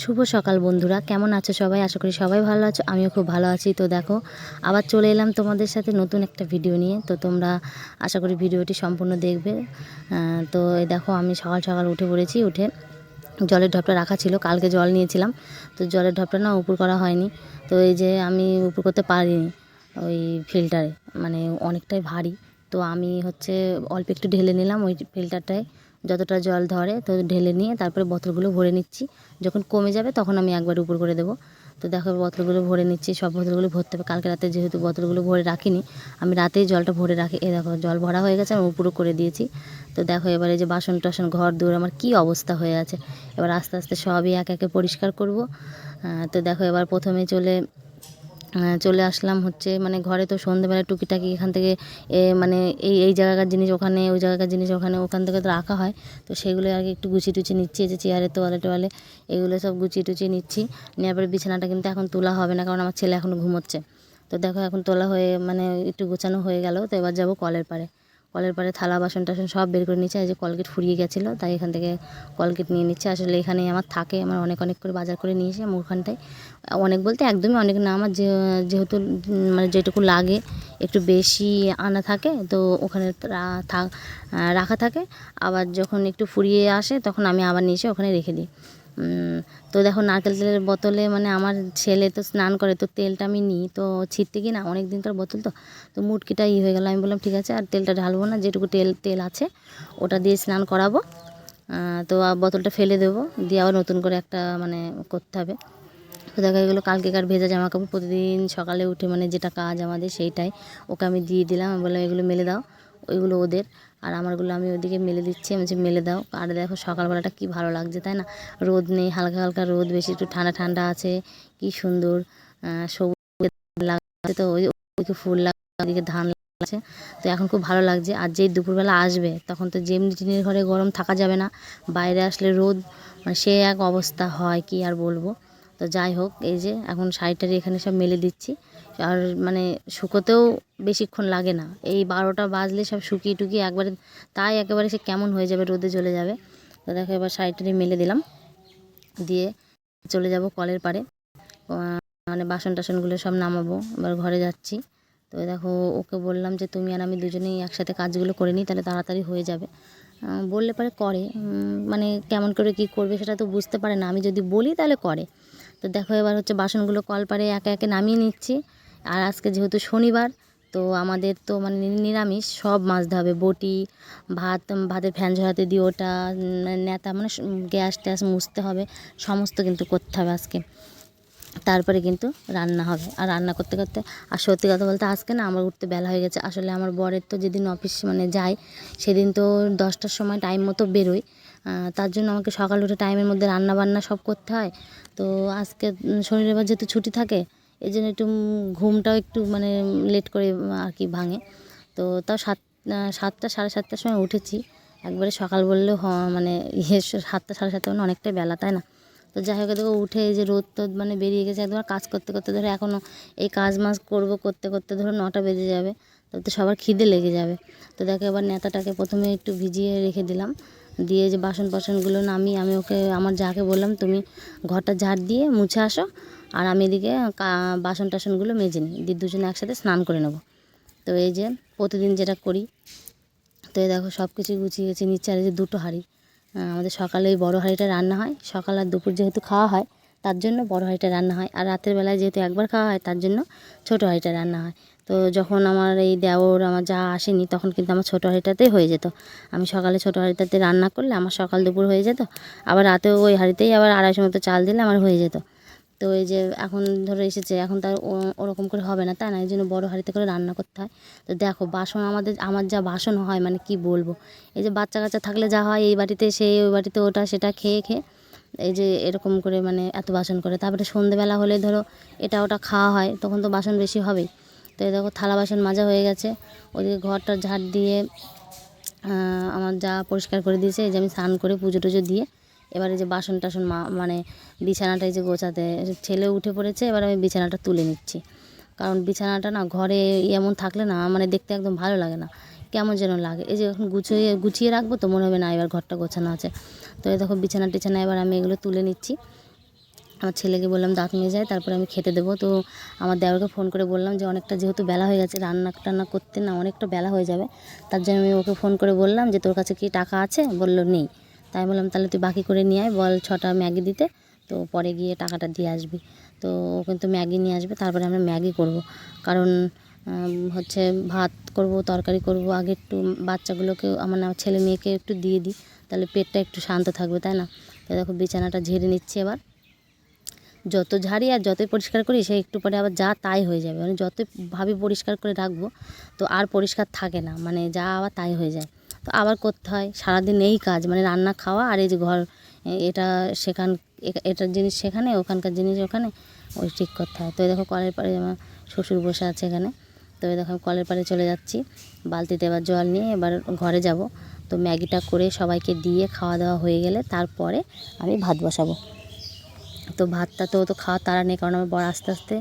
শুভ সকাল বন্ধুরা, কেমন আছো সবাই? আশা করি সবাই ভালো আছো, আমিও খুব ভালো আছি। তো দেখো, আবার চলে এলাম তোমাদের সাথে নতুন একটা ভিডিও নিয়ে। তো তোমরা আশা করি ভিডিওটি সম্পূর্ণ দেখবে। তো এই দেখো, আমি সকাল সকাল উঠে পড়েছি। উঠে জলের ঢপটা রাখা ছিল, কালকে জল নিয়েছিলাম, তো জলের ঢপটা না উপর করা হয়নি। তো এই যে আমি উপর করতে পারিনি ওই ফিল্টারে, মানে অনেকটাই ভারী। তো আমি অল্প একটু ঢেলে নিলাম ওই ফিল্টারটায়, যতটা জল ধরে তো ঢেলে নিয়ে তারপরে বোতলগুলো ভরে নিচ্ছি। যখন কমে যাবে তখন আমি একবার উপর করে দেবো। তো দেখো, বোতলগুলো ভরে নিচ্ছি। সব বোতলগুলো ভরতে হবে, কালকে রাতে যেহেতু বোতলগুলো ভরে রাখিনি, আমি রাতেই জলটা ভরে রাখি। এই দেখো, জল ভরা হয়ে গেছে, আমি উপরও করে দিয়েছি। তো দেখো, এবারে যে বাসন টাসন, ঘর দূর আমার কি অবস্থা হয়ে আছে, এবার আস্তে আস্তে সবই এক একে পরিষ্কার করব। তো দেখো, এবার প্রথমে চলে আসলাম মানে ঘরে। তো সন্ধ্যেবেলা টুকিটাকি এখান থেকে মানে এই জায়গাকার জিনিস ওখানে, ওই জায়গাকার জিনিস ওখানে, ওখান থেকে তো রাখা হয়। তো সেগুলো আর কি একটু গুছিয়ে টুছিয়ে নিচ্ছি। এই যে চেয়ারে তোয়ালে টোয়ালে এগুলো সব গুছিয়ে টুছিয়ে নিচ্ছি। নেওয়ার পরে বিছানাটা কিন্তু এখন তোলা হবে না, কারণ আমার ছেলে এখনও ঘুমোচ্ছে। তো দেখো, এখন তোলা হয়ে মানে একটু গোছানো হয়ে গেল। তো এবার যাবো কলের পাড়ে। কলের পাড়ে থালা বাসন টাসন সব বের করে নিচ্ছে। এই যে কলগেট ফুরিয়ে গেছিলো, তাই এখান থেকে কলগেট নিয়ে নিচ্ছে। আসলে এখানেই আমার থাকে, আমার অনেক অনেক করে বাজার করে নিয়ে এসে আমার ওখানটায়, অনেক বলতে একদমই অনেক না, আমার যেহেতু মানে যেটুকু লাগে একটু বেশি আনা থাকে, তো ওখানে রাখা থাকে। আবার যখন একটু ফুরিয়ে আসে তখন আমি আবার নিয়ে এসে ওখানে রেখে দিই। তো দেখো, নারকেল তেলের বোতলে মানে আমার ছেলে তো স্নান করে, তো তেলটা আমি নিই তো ছিটতে কি না, অনেক দিনকার বোতল তো মুটকিটা হয়ে গেলো। আমি বললাম ঠিক আছে, আর তেলটা ঢালবো না, যেটুকু তেল আছে ওটা দিয়ে স্নান করাবো। তো বোতলটা ফেলে দেবো, দিয়ে আবার নতুন করে একটা মানে করতে হবে। তো দেখা গেলো কালকেকার ভেজা জামা কাপড় প্রতিদিন সকালে উঠে মানে যেটা কাজ আমাদের সেইটাই ওকে আমি দিয়ে দিলাম। আমি বললাম এগুলো মেলে দাও, ওইগুলো ওদের, আর আমারগুলো আমি ওদিকে মেলে দিচ্ছি। আমি যে মেলে দাও। আর দেখো, সকালবেলাটা কি ভালো লাগছে, তাই না? রোদ নেই, হালকা হালকা রোদ, বেশি একটু ঠান্ডা ঠান্ডা আছে, কি সুন্দর সবুজ লাগছে। তো ওইদিকে ফুল লাগছে, ওইদিকে ধান লাগছে। তো এখন খুব ভালো লাগছে। আর যেই দুপুরবেলা আসবে তখন তো যেমনি টিনের ঘরে গরম থাকা যাবে না, বাইরে আসলে রোদ, মানে সে এক অবস্থা হয়, কি আর বলবো। তো যাই হোক, এই যে এখন শাড়িটারি এখানে সব মেলে দিচ্ছি। আর মানে শুকোতেও বেশিক্ষণ লাগে না, এই 12টা বাজলে সব শুকিয়ে টুকিয়ে একবারে, তাই একেবারে সে কেমন হয়ে যাবে, রোদে চলে যাবে। তো দেখো, এবার শাড়িটারি মেলে দিলাম, দিয়ে চলে যাব কলের পাড়ে। মানে বাসন টাসনগুলো সব নামাবো, এবার ঘরে যাচ্ছি। তো দেখো, ওকে বললাম যে তুমি আর আমি দুজনেই একসাথে কাজগুলো করে নিই, তাহলে তাড়াতাড়ি হয়ে যাবে। বললে পরে করে, মানে কেমন করে কি করবে সেটা তো বুঝতে পারে না, আমি যদি বলি তাহলে করে। তো দেখো, এবার বাসনগুলো কলপারে একে একে নামিয়ে নিচ্ছি। আর আজকে যেহেতু শনিবার, তো আমাদের তো মানে নিরামিষ, সব মাজতে হবে। বটি, ভাতের ফ্যান ঝরাতে দিয়ে ওটা, নেতা মানে গ্যাস ট্যাস মুছতে হবে, সমস্ত কিন্তু করতে হবে আজকে। তারপরে কিন্তু রান্না হবে। আর রান্না করতে করতে, আর সত্যি কথা বলতে আজকে না আমার উঠতে বেলা হয়ে গেছে। আসলে আমার বরের তো যেদিন অফিস মানে যায়, সেদিন তো 10টার সময় টাইম মতো বেরোয়। তার জন্য আমাকে সকালে উঠে টাইমের মধ্যে রান্না বান্না সব করতে হয়। তো আজকে শনিবার যেহেতু ছুটি থাকে, এই জন্য একটু ঘুমটাও একটু মানে লেট করে আর কি ভাঙে। তো তাও 7টা 7:30টার সময় উঠেছি। একবারে সকাল বললেও মানে 7টা 7:30 মানে অনেকটাই বেলা, তাই না? তো যাই হোক, দেখো উঠে এই যে রোদ টোদ মানে বেরিয়ে গেছে একদম। কাজ করতে করতে ধরো এখনও এই কাজ মাজ করবো, করতে করতে ধরো 9টা বেজে যাবে, তবে তো সবার খিদে লেগে যাবে। তো দেখো, এবার নেতাটাকে প্রথমে একটু ভিজিয়ে রেখে দিলাম, দিয়ে যে বাসনগুলো আমি ওকে, আমার যাকে বললাম তুমি ঘরটা ঝাড় দিয়ে মুছে আসো, আর আমি এদিকে বাসন টাসনগুলো মেজে নিই, দিয়ে দুজনে একসাথে স্নান করে নেবো। তো এই যে প্রতিদিন যেটা করি। তো এই দেখো, সব কিছু গুছিয়ে গেছি নিচে। আর এই যে 2টো হাঁড়ি, আমাদের সকালে ওই বড়ো হাঁড়িটা রান্না হয়, সকাল আর দুপুর যেহেতু খাওয়া হয় তার জন্য বড় হাঁড়িটা রান্না হয়। আর রাতের বেলায় যেহেতু একবার খাওয়া হয় তার জন্য ছোটো হাঁড়িটা রান্না হয়। তো যখন আমার এই দেওর আমার যা আসেনি, তখন কিন্তু আমার ছোটো হাঁড়িটাতেই হয়ে যেত। আমি সকালে ছোটো হাঁড়িটাতে রান্না করলে আমার সকাল দুপুর হয়ে যেত, আবার রাতেও ওই হাঁড়িতেই আবার 250 মতো চাল দিলে আমার হয়ে যেত। তো এই যে এখন ধরো এসেছে, এখন তার ওরকম করে হবে না, তাই না? এই জন্য বড়ো হাঁড়িতে করে রান্না করতে হয়। তো দেখো, বাসন আমার যা বাসন হয় মানে কি বলবো। এই যে বাচ্চা কাচ্চা থাকলে যা হয়, এই বাটিতে সেই, ওই বাটিতে ওটা সেটা খেয়ে খেয়ে এই যে এরকম করে মানে এত বাসন করে। তারপরে সন্ধেবেলা হলে ধরো এটা ওটা খাওয়া হয়, তখন তো বাসন বেশি হবেই। তো এই দেখো, থালা বাসন মাজা হয়ে গেছে। ওদিকে ঘরটা ঝাড় দিয়ে আমার যা পরিষ্কার করে দিয়েছে। এই যে আমি স্নান করে পুজো টুজো দিয়ে এবারে যে বাসন টাসন মানে বিছানাটাই যে গোছাতে, ছেলে উঠে পড়েছে, এবার আমি বিছানাটা তুলে নিচ্ছি। কারণ বিছানাটা না ঘরে এমন থাকলে না মানে দেখতে একদম ভালো লাগে না, কেমন যেন লাগে। এই যে এখন গুছিয়ে রাখবো তো মনে হবে না এবার ঘরটা গোছানো আছে। তো এই দেখো, বিছানা টিছানা এবার আমি এগুলো তুলে নিচ্ছি। আমার ছেলেকে বললাম দাঁত নিয়ে যায়, তারপরে আমি খেতে দেবো। তো আমার দেওরকে ফোন করে বললাম যে অনেকটা যেহেতু বেলা হয়ে গেছে, রান্না টান্না করতে না অনেকটা বেলা হয়ে যাবে, তার জন্য আমি ওকে ফোন করে বললাম যে তোর কাছে কি টাকা আছে? বললো নেই। তাই বললাম তাহলে তুই বাকি করে নিয়ে আয়, বল 6টা ম্যাগি দিতে, তো পরে গিয়ে টাকাটা দিয়ে আসবি। তো ও কিন্তু ম্যাগি নিয়ে আসবে, তারপরে আমরা ম্যাগি করব। কারণ হচ্ছে ভাত করব, তরকারি করব, আগে একটু বাচ্চাগুলোকে আমার ছেলে মেয়েকে একটু দিয়ে দিই, তাহলে পেটটা একটু শান্ত থাকবে, তাই না? তো দেখো বিছানাটা ঝেড়ে নিচ্ছি। এবার যত ঝাড়ি আর যতই পরিষ্কার করি সে একটু পরে আবার যা তাই হয়ে যাবে, মানে যতই ভাবি পরিষ্কার করে রাখবো তো আর পরিষ্কার থাকে না, মানে যা আবার তাই হয়ে যায়। তো আবার করতে হয়, সারাদিন এই কাজ, মানে রান্না খাওয়া আর এই যে ঘর, এটা সেখান এটার জিনিস সেখানে, ওখানকার জিনিস ওখানে, ওই ঠিক করতে হয়। তো এই দেখো কলের পাড়ে আমার শ্বশুর বসে আছে এখানে। তো এই দেখো কলের পাড়ে চলে যাচ্ছি বালতিতে এবার জল নিয়ে, এবার ঘরে যাব। তো ম্যাগিটা করে সবাইকে দিয়ে খাওয়া দাওয়া হয়ে গেলে তারপরে আমি ভাত বসাবো। তো ভাতটা তো খাওয়ার তাড়া নেই, কারণ আমার বর আস্তে আস্তে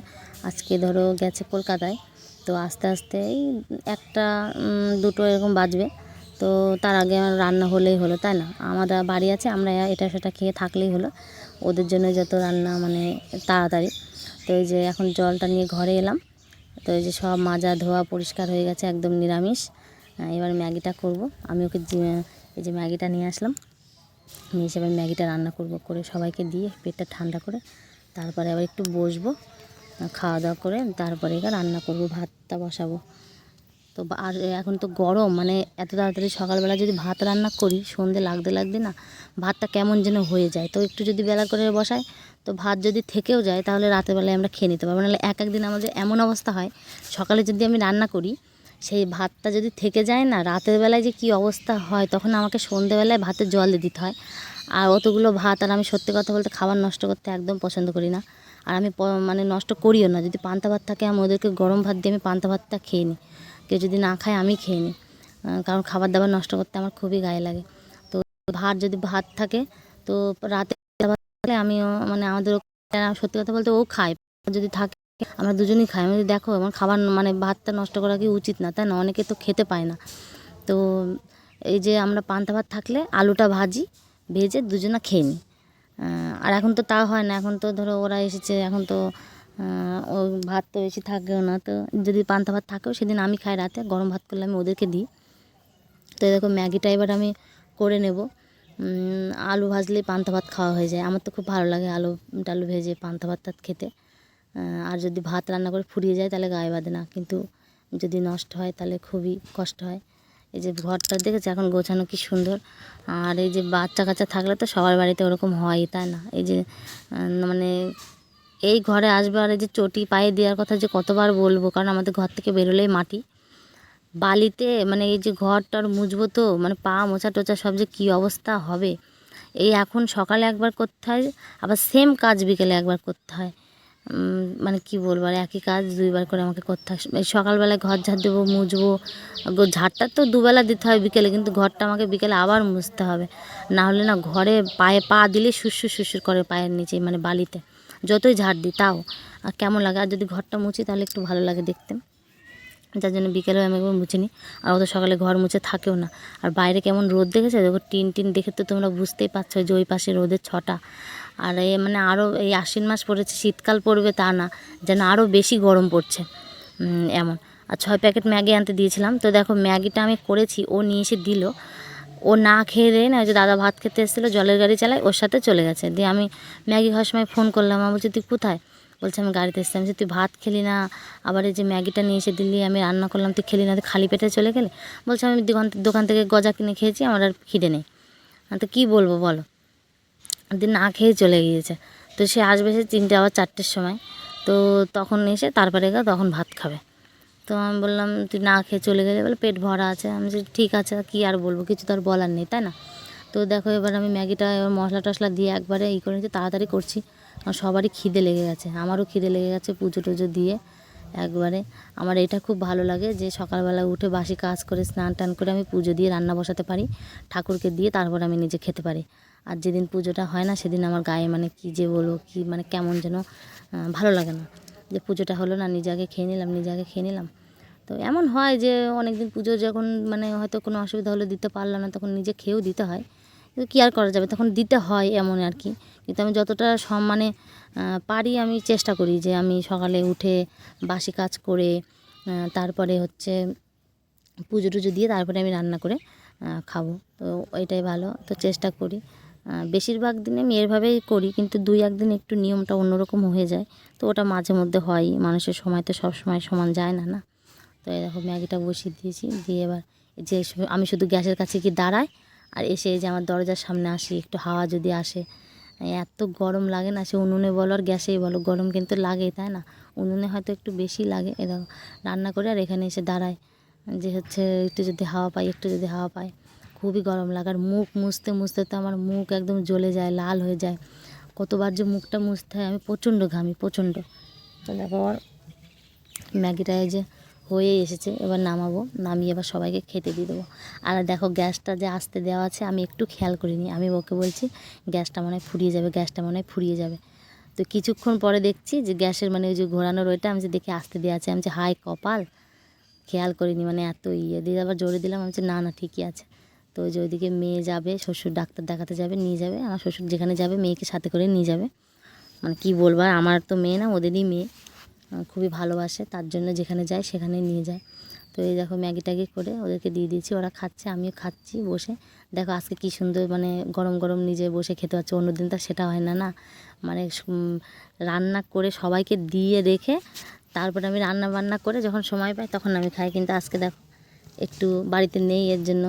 আজকে ধরো গেছে কলকাতায়। তো আস্তে আস্তে এই 1টা 2টো এরকম বাজবে। তো তার আগে আমার রান্না হলেই হলো, তাই না? আমরা বাড়ি আছে, আমরা এটা সেটা খেয়ে থাকলেই হলো, ওদের জন্য যত রান্না মানে তাড়াতাড়ি। তো এই যে এখন জলটা নিয়ে ঘরে এলাম। তো এই যে সব মাজা ধোয়া পরিষ্কার হয়ে গেছে, একদম নিরামিষ। এবার ম্যাগিটা করব। আমি ওকে এই যে ম্যাগিটা নিয়ে আসলাম, নিয়ে এসে এবার ম্যাগিটা রান্না করব, করে সবাইকে দিয়ে পেটটা ঠান্ডা করে তারপরে আবার একটু বসবো, খাওয়া দাওয়া করে তারপরে এবার রান্না করব, ভাতটা বসাবো। তো আর এখন তো গরম, মানে এত তাড়াতাড়ি সকালবেলা যদি ভাত রান্না করি সন্ধে লাগতে লাগতে না ভাতটা কেমন যেন হয়ে যায়। তো একটু যদি বেলা করে বসাই তো ভাত যদি থেকেও যায় তাহলে রাতের বেলায় আমরা খেয়ে নিতে পারবো। নাহলে এক একদিন আমাদের এমন অবস্থা হয়, সকালে যদি আমি রান্না করি সেই ভাতটা যদি থেকে যায় না, রাতের বেলায় যে কী অবস্থা হয়, তখন আমাকে সন্ধেবেলায় ভাতের জল দিয়ে দিতে হয়। আর অতগুলো ভাত, আর আমি সত্যি কথা বলতে খাবার নষ্ট করতে একদম পছন্দ করি না। আর আমি মানে নষ্ট করিও না, যদি পান্তা ভাত থাকে আমি ওদেরকে গরম ভাত দিয়ে আমি পান্তা ভাতটা খেয়ে নিই, কেউ যদি না খায় আমি খেয়ে নিই। কারণ খাবার দাবার নষ্ট করতে আমার খুবই গায়ে লাগে। তো যদি ভাত থাকে তো রাতে ভাত থাকলে আমিও মানে আমাদেরও, সত্যি কথা বলতে ও খায়, যদি থাকে আমরা দুজনেই খাই। আমি দেখো আমার খাবার মানে ভাতটা নষ্ট করা কি উচিত না, তাই না? অনেকে তো খেতে পায় না। তো এই যে আমরা পান্তা ভাত থাকলে আলুটা ভেজে দুজনা খেয়ে নিই। আর এখন তো তা হয় না, এখন তো ধরো ওরা এসেছে, এখন তো ও ভাত তো বেশি থাকেও না। তো যদি পান্তা ভাত থাকেও সেদিন আমি খাই, রাতে গরম ভাত করলে আমি ওদেরকে দিই। তো এরকম ম্যাগিটা এবার আমি করে নেব। আলু ভাজলেই পান্তা ভাত খাওয়া হয়ে যায়, আমার তো খুব ভালো লাগে আলু টালু ভেজে পান্তা ভাত খেতে। আর যদি ভাত রান্না করে ফুরিয়ে যায় তাহলে গায়ে বাঁধে না, কিন্তু যদি নষ্ট হয় তাহলে খুবই কষ্ট হয়। এই যে ঘরটা দেখেছে এখন গোছানো কি সুন্দর। আর এই যে বাচ্চা কাচ্চা থাকলে তো সবার বাড়িতে ওরকম হয়ই, তাই না? এই যে মানে এই ঘরে আসবে, আর এই যে চটি পায়ে দেওয়ার কথা যে কতবার বলবো, কারণ আমাদের ঘর থেকে বেরোলেই মাটি বালিতে, মানে এই যে ঘরটার মুছবো তো মানে পা মোছা টোচা সব যে কী অবস্থা হবে। এই এখন সকালে একবার করতে হয়, আবার সেম কাজ বিকেলে একবার করতে হয়। মানে কি বলবো, আর একই কাজ 2বার করে আমাকে করতে হয়। এই সকালবেলায় ঘর ঝাড় দেবো, মুছবো, ঝাড়টা তো 2বেলা দিতে হয় বিকেলে, কিন্তু ঘরটা আমাকে বিকেলে আবার মুছতে হবে। না হলে না ঘরে পায়ে পা দিলে শুশুর শুশুর করে পায়ের নিচে, মানে বালিতে যতই ঝাড় দিই তাও। আর কেমন লাগে, আর যদি ঘরটা মুছি তাহলে একটু ভালো লাগে দেখতে, যার জন্য বিকেলেও আমি একবার মুছে নিই। আর অত সকালে ঘর মুছে থাকেও না। আর বাইরে কেমন রোদ দেখেছে, দেখো টিন দেখে তো তোমরা বুঝতেই পারছো যে ওই পাশে রোদের ছটা। আর মানে আরও এই আশ্বিন মাস পড়েছে, শীতকাল পড়বে তা না, যেন আরও বেশি গরম পড়ছে এমন। আর 6 প্যাকেট ম্যাগি আনতে দিয়েছিলাম, তো দেখো ম্যাগিটা আমি করেছি, ও নিয়ে এসে দিল, ও না খেয়ে দেয় না, ওই যে দাদা ভাত খেতে এসেছিলো, জলের গাড়ি চালায়, ওর সাথে চলে গেছে। দিয়ে আমি ম্যাগি খাওয়ার সময় ফোন করলাম, আমি বলছি তুই কোথায়? বলছে আমি গাড়িতে এসেছি। আমি বলছি তুই ভাত খেলি না, আবার এই যে ম্যাগিটা নিয়ে এসে দিল্লি আমি রান্না করলাম তুই খেলি না, তুই খালি পেটে চলে গেলে? বলছে আমি দোকান থেকে গজা কিনে খেয়েছি, আমার আর খিদে নেই। তো কী বলবো বলো, দিয়ে না খেয়ে চলে গিয়েছে। তো সে আসবে সে 3টে আবার 4টের সময়, তো তখন এসে তারপরে তখন ভাত খাবে। তো আমি বললাম তুই না খেয়ে চলে গেলে, বলে পেট ভরা আছে। আমি বলছি ঠিক আছে, কী আর বলবো, কিছু তো আর বলার নেই, তাই না? তো দেখো এবার আমি ম্যাগিটা এবার মশলা টশলা দিয়ে একবারে করে নিচ্ছি, তাড়াতাড়ি করছি, কারণ সবারই খিদে লেগে গেছে, আমারও খিদে লেগে গেছে, পুজো টুজো দিয়ে একবারে। আমার এটা খুব ভালো লাগে যে সকালবেলা উঠে বাসি কাজ করে স্নান টান করে আমি পুজো দিয়ে রান্না বসাতে পারি, ঠাকুরকে দিয়ে তারপর আমি নিজে খেতে পারি। আর যেদিন পুজোটা হয় না সেদিন আমার গায়ে মানে কী যে বলবো, কি মানে কেমন যেন ভালো লাগে না, যে পুজোটা হলো না, নিজে আগে খেয়ে নিলাম। তো এমন হয় যে অনেক দিন পুজো যখন মানে হয়তো কোনো অসুবিধা হলে দিতে পারলাম না, তখন নিজে খেয়েও দিতে হয়, কিন্তু কী আর করা যাবে, তখন দিতে হয় এমন আর কি। কিন্তু আমি যতটা মানে পারি আমি চেষ্টা করি যে আমি সকালে উঠে বাসি কাজ করে তারপরে হচ্ছে পুজো টুজো দিয়ে তারপরে আমি রান্না করে খাবো। তো এটাই ভালো, তো চেষ্টা করি। বেশিরভাগ দিনে আমি এভাবেই করি, কিন্তু 2-1 দিন একটু নিয়মটা অন্যরকম হয়ে যায়। তো ওটা মাঝে মধ্যে হয়, মানুষের সময় তো সব সময় সমান যায় না। তো এই দেখো ম্যাগিটা বসিয়ে দিয়েছি, দিয়ে এবার যে আমি শুধু গ্যাসের কাছে গিয়ে দাঁড়াই আর এসে যে আমার দরজার সামনে আসি, একটু হাওয়া যদি আসে। এত গরম লাগে না, সে উনুনে বলো আর গ্যাসেই বলো, গরম কিন্তু লাগেই, তাই না? উনুনে হয়তো একটু বেশি লাগে। এরকম রান্না করে আর এখানে এসে দাঁড়ায় যে হচ্ছে একটু যদি হাওয়া পাই, একটু যদি হাওয়া পাই। খুবই গরম লাগে, আর মুখ মুছতে মুছতে তো আমার মুখ একদম জ্বলে যায়, লাল হয়ে যায়। কতবার যে মুখটা মুছতে হয়, আমি প্রচণ্ড ঘামি, প্রচণ্ড। তো দেখো ম্যাগিটা এই যে হয়ে এসেছে, এবার নামাবো, নামিয়ে এবার সবাইকে খেতে দিয়ে দেবো। আর দেখো গ্যাসটা যে আস্তে দেওয়া আছে, আমি একটু খেয়াল করিনি। আমি ওকে বলছি গ্যাসটা মনে হয় ফুরিয়ে যাবে, গ্যাসটা মনে হয় ফুরিয়ে যাবে। তো কিছুক্ষণ পরে দেখছি যে গ্যাসের মানে ওই যে ঘোরানোর ওইটা আমি যে দেখি আস্তে দেওয়া আছে। আমি যে হাই কপাল, খেয়াল করিনি, মানে এত দিয়ে আবার জোরে দিলাম। আমি যে না না ঠিকই আছে। তো ওই যে ওইদিকে মেয়ে যাবে, শ্বশুর ডাক্তার দেখাতে যাবে, নিয়ে যাবে। আমার শ্বশুর যেখানে যাবে মেয়েকে সাথে করে নিয়ে যাবে। মানে কী বলবো, আর আমার তো মেয়ে না, ওদেরই মেয়ে, খুবই ভালোবাসে, তার জন্য যেখানে যায় সেখানে নিয়ে যায়। তো এই দেখো ম্যাগি ট্যাগি করে ওদেরকে দিয়ে দিয়েছি, ওরা খাচ্ছে, আমিও খাচ্ছি বসে। দেখো আজকে কী সুন্দর মানে গরম গরম নিজে বসে খেতে পাচ্ছে, অন্যদিন তো সেটা হয় না। মানে রান্না করে সবাইকে দিয়ে রেখে তারপরে আমি রান্না বান্না করে যখন সময় পাই তখন আমি খাই। কিন্তু আজকে দেখো একটু বাড়িতে নেই, এর জন্য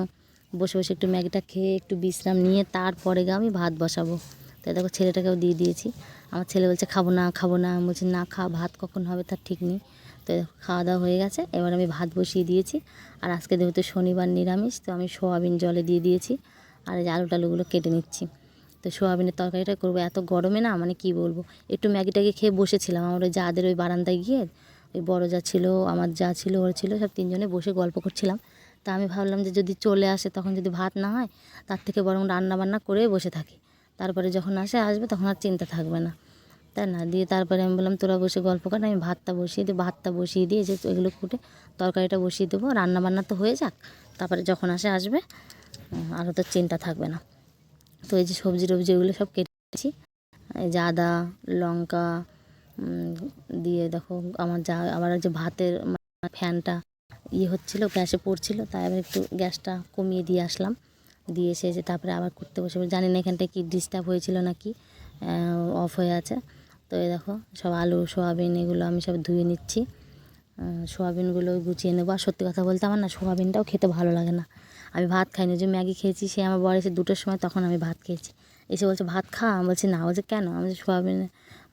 বসে বসে একটু ম্যাগিটা খেয়ে একটু বিশ্রাম নিয়ে তারপরে গিয়ে আমি ভাত বসাবো। তাই দেখো ছেলেটাকেও দিয়ে দিয়েছি। আমার ছেলে বলছে খাবো না খাবো না, আমি বলছি না খা, ভাত কখন হবে তার ঠিক নেই। তো খাওয়া দাওয়া হয়ে গেছে, এবার আমি ভাত বসিয়ে দিয়েছি। আর আজকে যেহেতু শনিবার নিরামিষ, তো আমি সোয়াবিন জলে দিয়ে দিয়েছি। আর এই যে আলু টালুগুলো কেটে নিচ্ছি। তো সোয়াবিনের তরকারিটা করবো, এত গরমে না মানে কি বলবো। একটু ম্যাগিটাকে খেয়ে বসেছিলাম, আমার ওই যাদের ওই বারান্দায় গিয়ে, ওই বড় যা ছিল, আমার যা ছিল, ওর ছিল, সব তিনজনে বসে গল্প করছিলাম। তা আমি ভাবলাম যে যদি চলে আসে তখন যদি ভাত না হয়, তার থেকে বরং রান্না বান্না করে বসে থাকি। তারপরে যখন আসবে তখন আর চিন্তা থাকবে না, তাই না? দিয়ে তারপরে আমি বললাম তোরা বসে গল্প কর, আমি ভাতটা বসিয়ে দিই। ভাতটা বসিয়ে দিয়ে যে এগুলো কুটে তরকারিটা বসিয়ে দেবো, রান্না বান্না তো হয়ে যাক, তারপরে যখন আসবে আরও তো চিন্তা থাকবে না। তো এই যে সবজি টবজি এগুলো সব কেটেছি, এই যে আদা লঙ্কা দিয়ে দেখো আমার যে ভাতের ফ্যানটা হচ্ছিলো, গ্যাসে পড়ছিল, তাই আবার একটু গ্যাসটা কমিয়ে দিয়ে আসলাম। দিয়ে এসে তারপরে আবার করতে বসে, জানি না এখানটায় কি ডিস্টার্ব হয়েছিল নাকি অফ হয়ে আছে। তো এই দেখো সব আলু সোয়াবিন এগুলো আমি সব ধুয়ে নিচ্ছি, সোয়াবিনগুলো গুছিয়ে নেবো। আর সত্যি কথা বলতে আমার না সোয়াবিনটাও খেতে ভালো লাগে না। আমি ভাত খাইনি, যে ম্যাগি খেয়েছি, সে আমার বর এসে 2টোর সময়, তখন আমি ভাত খেয়েছি। এসে বলছে ভাত খা, আমি বলছি না। বলছে কেন? আমি বলছি সোয়াবিন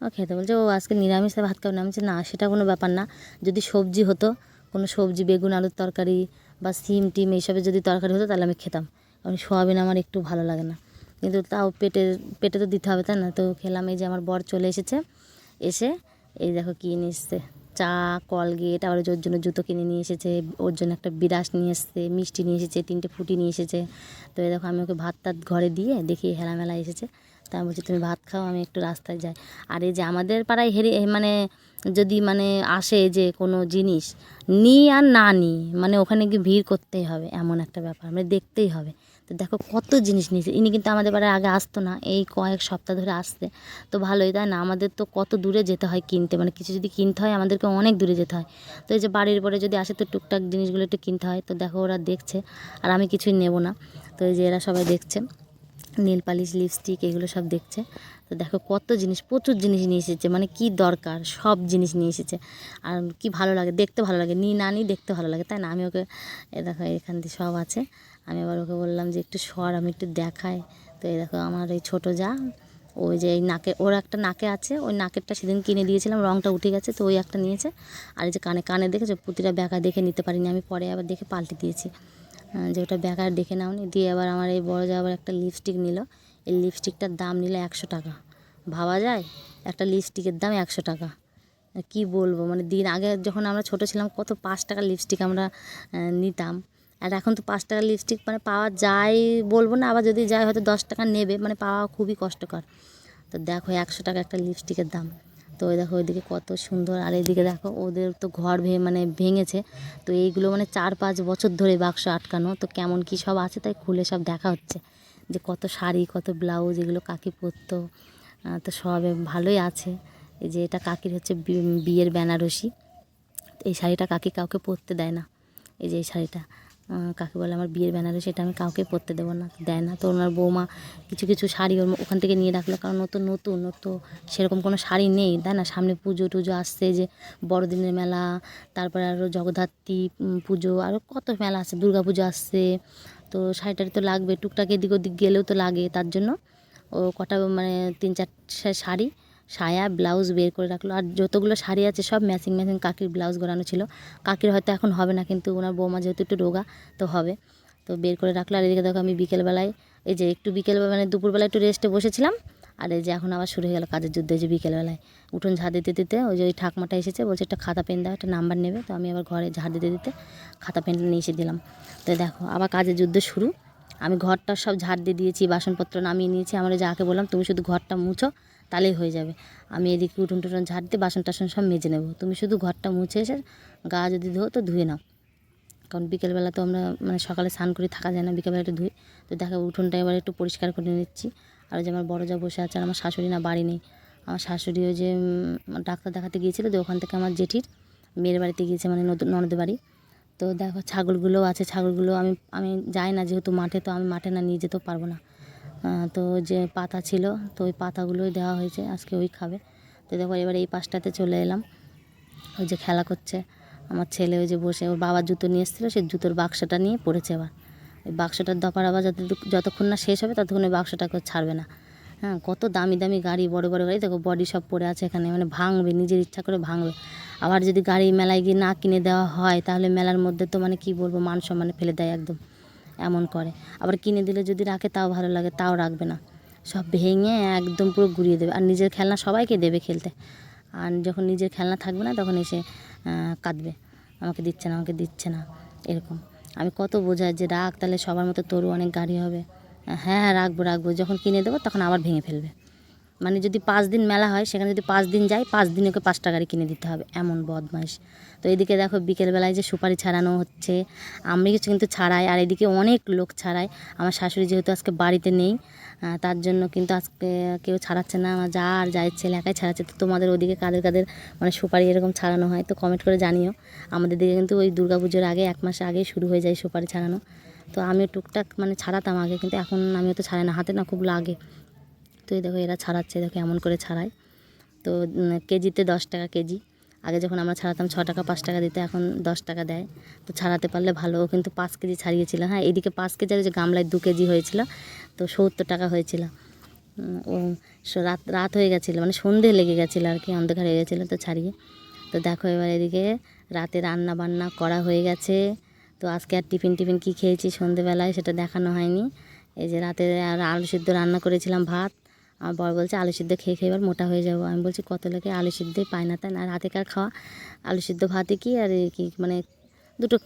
ও খেতে। বলছে ও আজকে নিরামিষ ভাত খাবে না। আমি বলছি না, সেটা কোনো ব্যাপার না। যদি সবজি হতো, কোনো সবজি বেগুন আলুর তরকারি বা সিম টিম এইসবের যদি তরকারি হতো তাহলে আমি খেতাম, কারণ সোয়াবিন আমার একটু ভালো লাগে না। কিন্তু তাও পেটে তো দিতে হবে, তাই না? তো খেলাম। এই যে আমার বর চলে এসেছে, এসে এই দেখো কী নিয়ে এসছে, চা, কলগেট, আবার ওর জন্য জুতো কিনে নিয়ে এসেছে, ওর জন্য একটা বিরাস নিয়ে এসছে, মিষ্টি নিয়ে এসেছে, 3টে ফুটি নিয়ে এসেছে। তো এই দেখো আমি ওকে ভাত টাত ঘরে দিয়ে দেখি হেলামেলা এসেছে। তা আমি বলছি তুমি ভাত খাও, আমি একটু রাস্তায় যাই। আর এই যে আমাদের পাড়ায় মানে যদি মানে আসে যে কোনো জিনিস নিই আর না নিই, মানে ওখানে গিয়ে ভিড় করতেই হবে, এমন একটা ব্যাপার, মানে দেখতেই হবে। তো দেখো কত জিনিস নিয়েছে। ইনি কিন্তু আমাদের বাড়ির আগে আসতো না, এই কয়েক সপ্তাহ ধরে আসছে। তো ভালোই, তাই না? আমাদের তো কত দূরে যেতে হয় কিনতে, মানে কিছু যদি কিনতে হয় আমাদেরকে অনেক দূরে যেতে হয়। তো এই যে বাড়ির পরে যদি আসে তো টুকটাক জিনিসগুলো একটু কিনতে হয়। তো দেখো ওরা দেখছে, আর আমি কিছুই নেব না। তো এই যে এরা সবাই দেখছে, নীল পালিশ লিপস্টিক এগুলো সব দেখছে। তো দেখো কত জিনিস, প্রচুর জিনিস নিয়ে এসেছে, মানে কি দরকার সব জিনিস নিয়ে এসেছে। আর কি ভালো লাগে, দেখতে ভালো লাগে, না নিই দেখতে ভালো লাগে, তাই না? আমি ওকে দেখো এখান দিয়ে সব আছে। আমি আবার ওকে বললাম যে একটু সর, আমি একটু দেখাই। তো এই দেখো আমার এই ছোটো যা, ওই যে এই নাকে, ওর একটা নাকে আছে, ওই নাকেরটা সেদিন কিনে দিয়েছিলাম, রঙটা উঠে গেছে, তো ওই একটা নিয়েছে। আর এই যে কানে দেখেছো, প্রতিটা ব্যাকা দেখে নিতে পারিনি আমি, পরে আবার দেখে পাল্টে দিয়েছি, যে ওটা বেকার দেখে নাওনি। দিয়ে আবার আমার এই বড় যা আবার একটা লিপস্টিক নিল, এই লিপস্টিকটার দাম নিল 100 টাকা। ভাবা যায়, একটা লিপস্টিকের দাম 100 টাকা। কি বলবো, মানে দিন আগে যখন আমরা ছোট ছিলাম কত 5 টাকার লিপস্টিক আমরা নিতাম, আর এখন তো 5 টাকার লিপস্টিক মানে পাওয়া যায় বলবো না, আবার যদি যায় হয়তো 10 টাকা নেবে, মানে পাওয়া খুবই কষ্টকর। তো দেখো 100 টাকা একটা লিপস্টিকের দাম। তো ওই দেখো ওইদিকে কত সুন্দর, আর এইদিকে দেখো ওদের তো ঘর মানে ভেঙেছে। তো এইগুলো মানে 4-5 বছর ধরে বাক্স আটকানো, তো কেমন কি সব আছে তাই খুলে সব দেখা হচ্ছে। যে কত শাড়ি কত ব্লাউজ এগুলো কাকি পরতো, তো সবে ভালোই আছে। এই যে এটা কাকির হচ্ছে বিয়ের বেনারসি। এই শাড়িটা কাকি কাউকে পরতে দেয় না। এই যে এই শাড়িটা কাকি বলে আমার বিয়ের বেনারসি, এটা আমি কাউকে পরতে দেবো না, দেয় না। তো ওনার বৌমা কিছু কিছু শাড়ি ওখান থেকে নিয়ে রাখলো, কারণ নতুন নতুন তো সেরকম কোনো শাড়ি নেই, তাই না? সামনে পুজো টুজো আসছে, যে বড়দিনের মেলা, তারপরে আরও জগদ্ধাত্রী পুজো, আরও কত মেলা আছে, দুর্গা পুজো আসছে। তো শাড়িটারি তো লাগবে, টুকটাক এদিক ওদিক গেলেও তো লাগে, তার জন্য ও কটা মানে 3-4 শাড়ি, সায়া, ব্লাউজ বের করে রাখলো। আর যতগুলো শাড়ি আছে সব ম্যাচিং ম্যাচিং কাকির ব্লাউজ গড়ানো ছিল। কাকির হয়তো এখন হবে না, কিন্তু ওনার বৌমা যেহেতু একটু রোগা তো হবে। তো বের করে রাখলো। আর এদিকে দেখো আমি বিকেলবেলায়, এই যে একটু বিকেলবেলা মানে দুপুরবেলায় একটু রেস্টে বসেছিলাম, আর এই যে এখন আবার শুরু হয়ে গেল কাজের যুদ্ধ। এই যে বিকেলবেলায় উঠোন ঝাড় দিতে দিতে ওই যে ওই ঠাকমাটা এসেছে, বলছে একটা খাতা পেন দাও, একটা নাম্বার নেবে। তো আমি আবার ঘরে ঝাড় দিতে দিতে খাতা পেনটা নিয়ে এসে দিলাম। তো দেখো আবার কাজের যুদ্ধ শুরু। আমি ঘরটা সব ঝাড় দিয়ে দিয়েছি, বাসনপত্র নামিয়ে নিয়েছি। আমার যাকে বললাম তুমি শুধু ঘরটা মুছো, তাহলেই হয়ে যাবে। আমি এদিকে উঠোন টুটন ঝাড় দিয়ে বাসন টাসন সব মেজে নেবো, তুমি শুধু ঘরটা মুছে এসে গা যদি ধোও তো ধুয়ে নাও, কারণ বিকেলবেলা তো আমরা মানে সকালে স্নান করে থাকা যায় না, বিকেলবেলা একটু ধুই। তো দেখো উঠোনটা এবার একটু পরিষ্কার করে নিচ্ছি। আর যে আমার বড় যা বসে আছে, আর আমার শাশুড়ি না বাড়ি নেই। আমার শাশুড়ি ওই যে ডাক্তার দেখাতে গিয়েছিলো, তো ওখান থেকে আমার জেঠির মেয়ের বাড়িতে গিয়েছে, মানে ননদের বাড়ি। তো দেখো ছাগলগুলোও আছে, ছাগলগুলো আমি যাই না যেহেতু মাঠে, তো আমি মাঠে না নিয়ে যেতেও পারবো না। তো যে পাতা ছিল, তো ওই পাতাগুলোই দেওয়া হয়েছে, আজকে ওই খাবে। তো দেখো এবার এই পাশটাতে চলে এলাম। ওই যে খেলা করছে আমার ছেলে, ওই যে বসে ওর বাবার জুতো নিয়ে এসেছিলো, সেই জুতোর বাক্সটা নিয়ে পড়েছে। এবার ওই বাক্সটার দপার আবার যতক্ষণ না শেষ হবে ততক্ষণ ওই বাক্সটাকে ছাড়বে না। হ্যাঁ, কত দামি দামি গাড়ি, বড় বড় গাড়ি, দেখো বডি সব পড়ে আছে এখানে, মানে ভাঙবে, নিজের ইচ্ছা করে ভাঙবে। আবার যদি গাড়ি মেলায় গিয়ে না কিনে দেওয়া হয়, তাহলে মেলার মধ্যে তো মানে কি বলবো, মান সম্মানে ফেলে দেয় একদম, এমন করে। আবার কিনে দিলে যদি রাখে তাও ভালো লাগে, তাও রাখবে না, সব ভেঙে একদম পুরো গুঁড়িয়ে দেবে। আর নিজের খেলনা সবাইকে দেবে খেলতে, আর যখন নিজের খেলনা থাকবে না তখন এসে কাঁদবে, আমাকে দিচ্ছে না, আমাকে দিচ্ছে না, এরকম। আমি কত বোঝাই যে রাখ, তাহলে সবার মতো তোরও অনেক গাড়ি হবে। হ্যাঁ হ্যাঁ রাখবো রাখবো, যখন কিনে দেবো তখন আবার ভেঙে ফেলবে। মানে যদি 5 দিন মেলা হয়, সেখানে যদি 5 দিন যায়, 5 দিন ওকে 5টা গাড়ি কিনে দিতে হবে, এমন বদমাইশ। তো এদিকে দেখো বিকেলবেলায় যে সুপারি ছাড়ানো হচ্ছে, আমি কিছু কিন্তু ছাড়াই, আর এদিকে অনেক লোক ছাড়ায়। আমার শাশুড়ি যেহেতু আজকে বাড়িতে নেই, তার জন্য কিন্তু আজকে কেউ ছাড়াচ্ছে না, আমার যা আর যাই ছেলে একাই ছাড়াচ্ছে। তো তোমাদের ওদিকে কাদের কাদের মানে সুপারি এরকম ছাড়ানো হয় তো কমেন্ট করে জানিও। আমাদের দিকে কিন্তু ওই দুর্গাপুজোর আগে 1 মাস আগেই শুরু হয়ে যায় সুপারি ছাড়ানো। তো আমিও টুকটাক মানে ছাড়াতাম আগে, কিন্তু এখন আমিও তো ছাড়াই না, হাতে না খুব লাগে। তো এই দেখো এরা ছাড়াচ্ছে, দেখো এমন করে ছাড়ায়। তো কেজিতে 10 টাকা কেজি। আগে যখন আমরা ছাড়াতাম 6 টাকা 5 টাকা দিতে, এখন 10 টাকা দেয়। তো ছাড়াতে পারলে ভালো। ও কিন্তু 5 কেজি ছাড়িয়েছিল। হ্যাঁ, এদিকে 5 কেজি, আর যে গামলায় 2 কেজি হয়েছিল, তো 70 টাকা হয়েছিল। ও রাত রাত হয়ে গেছিলো, মানে সন্ধে লেগে গেছিলো আর কি, অন্ধকার হয়ে গেছিলো তো ছাড়িয়ে। তো দেখো এবার এদিকে রাতে রান্না বান্না করা হয়ে গেছে। তো আজকে আর টিফিন কী খেয়েছি সন্ধেবেলায় সেটা দেখানো হয়নি। এই যে রাতে আর আলু সিদ্ধ রান্না করেছিলাম, ভাত। আমার বর বলছে আলু সিদ্ধ খেয়ে খেয়ে এবার মোটা হয়ে যাবো। আমি বলছি কত লোকে আলু সিদ্ধই পায় না, তাই না? রাতেকার খাওয়া আলু সিদ্ধ ভাতে কি আর কি, মানে দুটো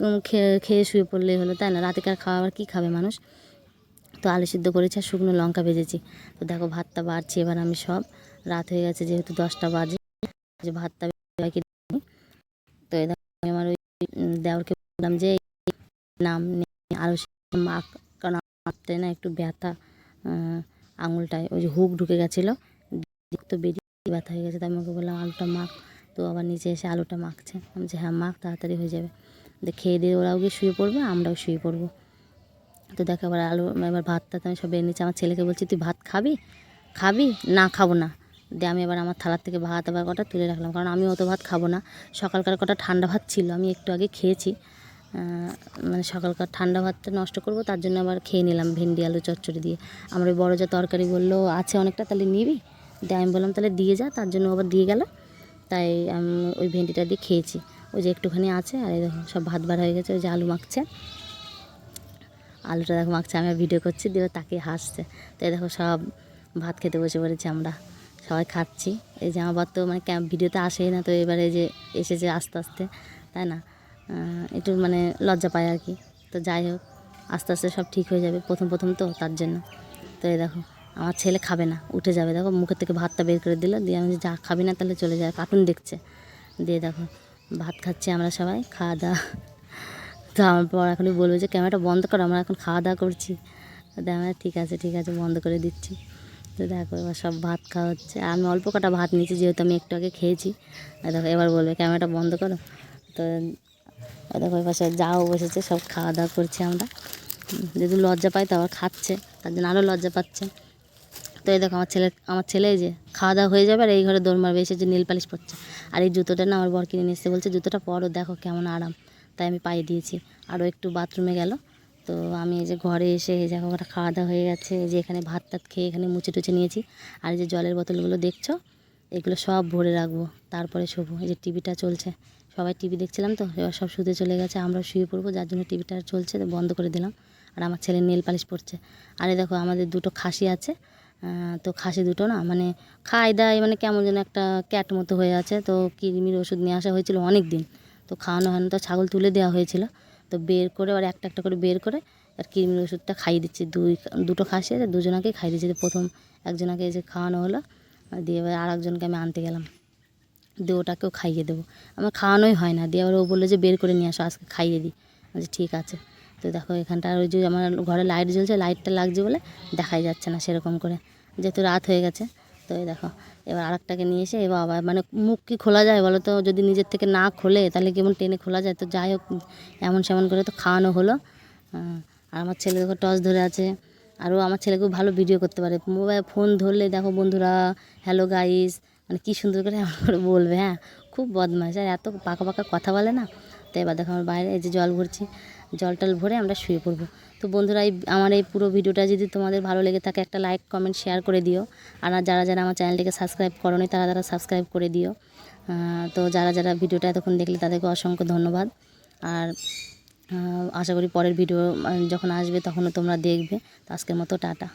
খেয়ে শুয়ে পড়লেই হলো, তাই না? রাতেকার খাওয়া আবার কী খাবে মানুষ। তো আলু সিদ্ধ করেছি আর শুকনো লঙ্কা ভেজেছি। তো দেখো ভাতটা বাড়ছি এবার আমি, সব রাত হয়ে গেছে যেহেতু 10টা বাজে, যে ভাতটা কি। তো এই দেখো আমি আমার ওই দেওরকে বললাম যে নাম আলু সিদ্ধ মাখ, কারণ মাখতে না একটু ব্যথা আঙুলটায়, ওই যে হুক ঢুকে গেছিলো, তো বেরিয়ে ব্যথা হয়ে গেছে। তো আমি ওকে বললাম আলুটা মাখ। তো আবার নিচে এসে আলুটা মাখছে। আমি বলছি হ্যাঁ মাখ, তাড়াতাড়ি হয়ে যাবে। খেয়ে দিয়ে ওরাও গিয়ে শুয়ে পড়বে, আমরাও শুয়ে পড়বো। তো দেখো আবার এবার ভাতটা আমি সব বেরিয়ে নিচ্ছি। আমার ছেলেকে বলছি তুই ভাত খাবি? না খাবো না। দিয়ে আমি এবার আমার থালার থেকে ভাত আবার কটা তুলে রাখলাম, কারণ আমি অত ভাত খাবো না। সকালকার কটা ঠান্ডা ভাত ছিল, আমি একটু আগে খেয়েছি। মানে সকালকার ঠান্ডা ভাতটা নষ্ট করবো, তার জন্য আবার খেয়ে নিলাম ভেন্ডি আলু চচ্চড়ি দিয়ে। আমার ওই বড় যা তরকারি বললো আছে অনেকটা, তাহলে নিবি? দিয়ে আমি বললাম তাহলে দিয়ে যা, তার জন্য আবার দিয়ে গেল। তাই আমি ওই ভেন্ডিটা দিয়ে খেয়েছি। ওই যে একটুখানি আছে, আর এই দেখো সব ভাত বার হয়ে গেছে। ওই যে আলু মাখছে, আলুটা দেখো মাখছে, আমি ভিডিও করছি, দিয়ে তাকে হাসছে। তো এই দেখো সব ভাত খেতে বসে পড়েছি আমরা, সবাই খাচ্ছি। এই যে আমার তো মানে ভিডিওতে আসেই না, তো এবারে যে এসেছে আস্তে আস্তে, তাই না? একটু মানে লজ্জা পায় আর কি। তো যাই হোক, আস্তে আস্তে সব ঠিক হয়ে যাবে, প্রথম তো তার জন্য। তো এই দেখো আমার ছেলে খাবে না, উঠে যাবে, দেখো মুখের থেকে ভাতটা বের করে দিল। দিয়ে আমি যা খাবি না তাহলে চলে যায়, কার্টুন দেখছে। দিয়ে দেখো ভাত খাচ্ছি আমরা সবাই, খাওয়া দাওয়া। তো আমার পর এখনই বলবো যে ক্যামেরাটা বন্ধ করো, আমরা এখন খাওয়া দাওয়া করছি। দেখো ঠিক আছে বন্ধ করে দিচ্ছি। তো দেখো এবার সব ভাত খাওয়া হচ্ছে, আমি অল্প কটা ভাত নিয়েছি যেহেতু আমি একটু আগে খেয়েছি। দেখো এবার বলবে ক্যামেরাটা বন্ধ করো। তো দেখো এবার সব যাও বসেছে, সব খাওয়া দাওয়া করছি আমরা। যেহেতু লজ্জা পাই তো আবার খাচ্ছে, তার জন্য আরও লজ্জা পাচ্ছে। তো এই দেখো আমার ছেলে এই যে খাওয়া দাওয়া হয়ে যাবে আর এই ঘরে দৌড় মারবে, এসে যে নীল পালিশ পরছে। আর এই জুতোটা না আমার বর কিনে নিয়ে এসেছে, বলছে জুতোটা পরো দেখো কেমন আরাম, তাই আমি পায়ে দিয়েছি। আরও একটু বাথরুমে গেল। তো আমি এই যে ঘরে এসে এই দেখো ওটা খাওয়া দাওয়া হয়ে গেছে, এই যে এখানে ভাত টাত খেয়ে এখানে মুছে টুচে নিয়েছি। আর এই যে জলের বোতলগুলো দেখছো, এগুলো সব ভরে রাখবো, তারপরে শোবো। এই যে টিভিটা চলছে, সবাই টিভি দেখছিলাম তো, এবার সব শুতে চলে গেছে, আমরাও শুয়ে পড়বো, যার জন্য টিভিটা চলছে, বন্ধ করে দিলাম। আর আমার ছেলে নেল পালিশ পড়ছে। আর এই দেখো আমাদের দুটো খাসি আছে, তো খাসি দুটো না মানে খাই দায় মানে কেমন যেন একটা ক্যাট মতো হয়ে আছে। তো কৃমির ওষুধ নিয়ে আসা হয়েছিল অনেক দিন, তো খাওয়ানো হয় না, তো ছাগল তুলে দেওয়া হয়েছিল। তো বের করে আর একটা একটা করে বের করে আর কৃমির ওষুধটা খাইয়ে দিচ্ছি। দুটো খাসি আছে, দুজনাকেই খাইয়ে দিচ্ছি। তো প্রথম একজনাকে এই যে খাওয়ানো হলো, দিয়ে এবার আর একজনকে আমি আনতে গেলাম, দিয়ে ওটাকেও খাইয়ে দেবো। আমার খাওয়ানোই হয় না, দিয়ে আবার ও বললো যে বের করে নিয়ে আসো, আজকে খাইয়ে দিই। বলছি ঠিক আছে। তো দেখো এখানটা ওই যে আমার ঘরে লাইট জ্বলছে, লাইটটা লাগছে বলে দেখাই যাচ্ছে না সেরকম করে, যেহেতু রাত হয়ে গেছে। তো এই দেখো এবার আরেকটাকে নিয়ে এসে এবার আবার মানে মুখ কি খোলা যায় বলো তো, যদি নিজের থেকে না খোলে তাহলে কেমন টেনে খোলা যায়। তো যাই হোক এমন সেমন করে তো খাওয়ানো হলো। আর আমার ছেলে দেখো টর্চ ধরে আছে। আরও আমার ছেলে খুব ভালো ভিডিও করতে পারে, মোবাইল ফোন ধরলে দেখো বন্ধুরা হ্যালো গাইস মানে কী সুন্দর করে এমন করে বলবে। হ্যাঁ খুব বদমাশ, আর এত পাকা পাকা কথা বলে না। তো এবার দেখো আমার বাইরে এই যে জল ভরছি, জল টল ভরে আমরা শুয়ে পড়বো। তো বন্ধুরা আমার এই পুরো ভিডিওটা যদি তোমাদের ভালো লেগে থাকে একটা লাইক কমেন্ট শেয়ার করে দিও। আর যারা যারা আমার চ্যানেলটিকে সাবস্ক্রাইব করোনি তারা সাবস্ক্রাইব করে দিও। তো যারা ভিডিওটা এতক্ষণ দেখলে তাদেরকে অসংখ্য ধন্যবাদ। আর আশা করি পরের ভিডিও যখন আসবে তখনও তোমরা দেখবে। তো আজকের মতো টাটা।